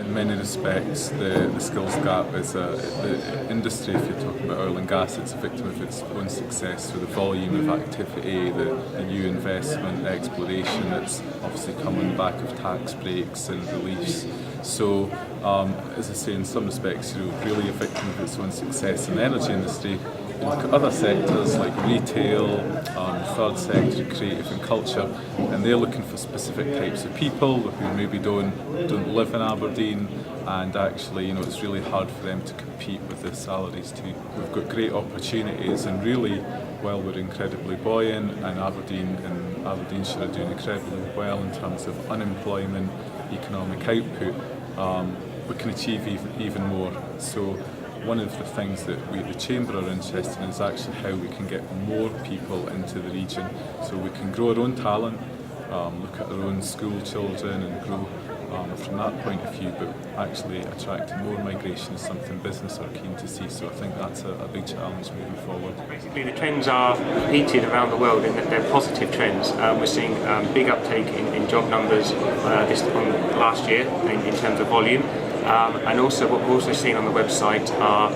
in many respects, the skills gap is the industry, if you're talking about oil and gas, it's a victim of its own success. So the volume of activity, the new investment, the exploration, that's obviously come on the back of tax breaks and reliefs. So, as I say, in some respects, really a victim of its own success. In the energy industry, you look at other sectors like retail, third sector, creative and culture, and they're looking for specific types of people who maybe don't live in Aberdeen, and actually, it's really hard for them to compete with the salaries too. We've got great opportunities, and really, while we're incredibly buoyant, and Aberdeenshire are doing incredibly well in terms of unemployment, economic output, we can achieve even more. So one of the things that we at the Chamber are interested in is actually how we can get more people into the region, so we can grow our own talent, look at our own school children and grow from that point of view, but actually attracting more migration is something business are keen to see, so I think that's a big challenge moving forward. Basically the trends are repeated around the world in that they're positive trends. We're seeing big uptake in job numbers last year in terms of volume. And also what we're also seeing on the website are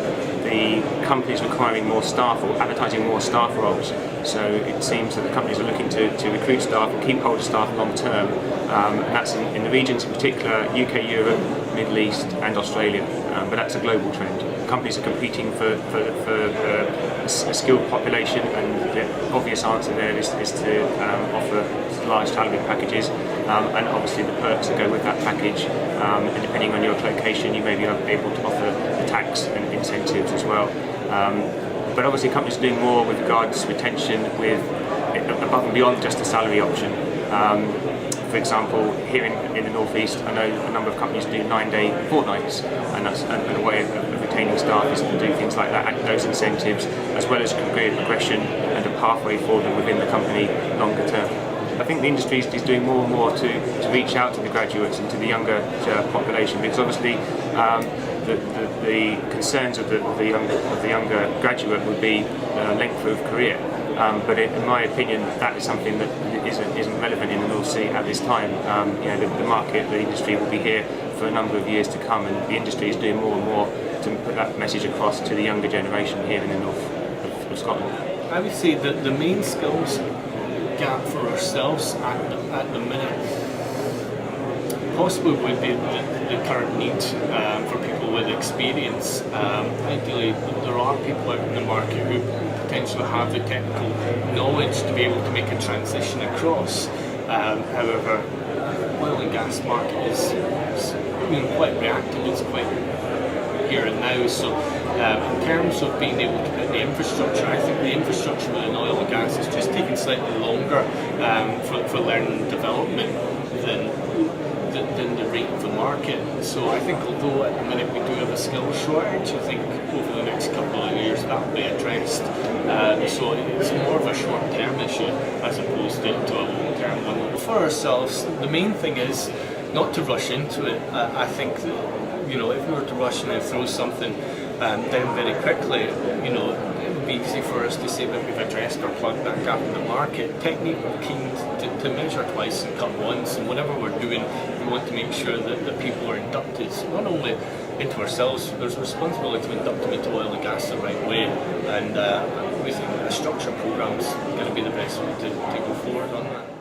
the companies requiring more staff or advertising more staff roles. So it seems that the companies are looking to recruit staff and keep hold of staff long term. And that's in the regions in particular, UK, Europe, Middle East and Australia. But that's a global trend. Companies are competing for a skilled population, and the obvious answer there is to offer large salary packages, and obviously the perks that go with that package, and depending on your location you may be able to offer the tax and incentives as well. But obviously companies are doing more with regards to retention, with above and beyond just the salary option. For example, here in the North East, I know a number of companies do 9-day fortnights, and that's a way of retaining staff is to do things like that, and those incentives, as well as career progression and a pathway for them within the company longer term. I think the industry is doing more and more to reach out to the graduates and to the younger population, because obviously the concerns of the younger graduate would be length of career. But in my opinion, that is something that isn't relevant in the North Sea at this time. The market, the industry will be here for a number of years to come, and the industry is doing more and more to put that message across to the younger generation here in the north of Scotland. I would say that the main skills gap for ourselves at the minute possibly would be the current need for people with experience. Ideally, there are people out in the market who potentially have the technical knowledge to be able to make a transition across. However, oil and gas market is quite reactive, it's quite here and now. So in terms of being able to put the infrastructure, I think the infrastructure within oil and gas is just taking slightly longer for learning and development than the rate of the market. So I think although at the minute we do have a skills shortage, I think over the next couple of years that will be addressed. So it's more of a short-term issue as opposed to a long-term one. For ourselves, the main thing is not to rush into it. I think that, if we were to rush in and throw something down very quickly, it would be easy for us to say that we've addressed or plugged that gap in the market. Technique, we're keen to measure twice and cut once, and whatever we're doing, we want to make sure that the people are inducted not only into ourselves, there's a responsibility to induct them into oil and gas the right way, and we think a structured programme is going to be the best way to go forward on that.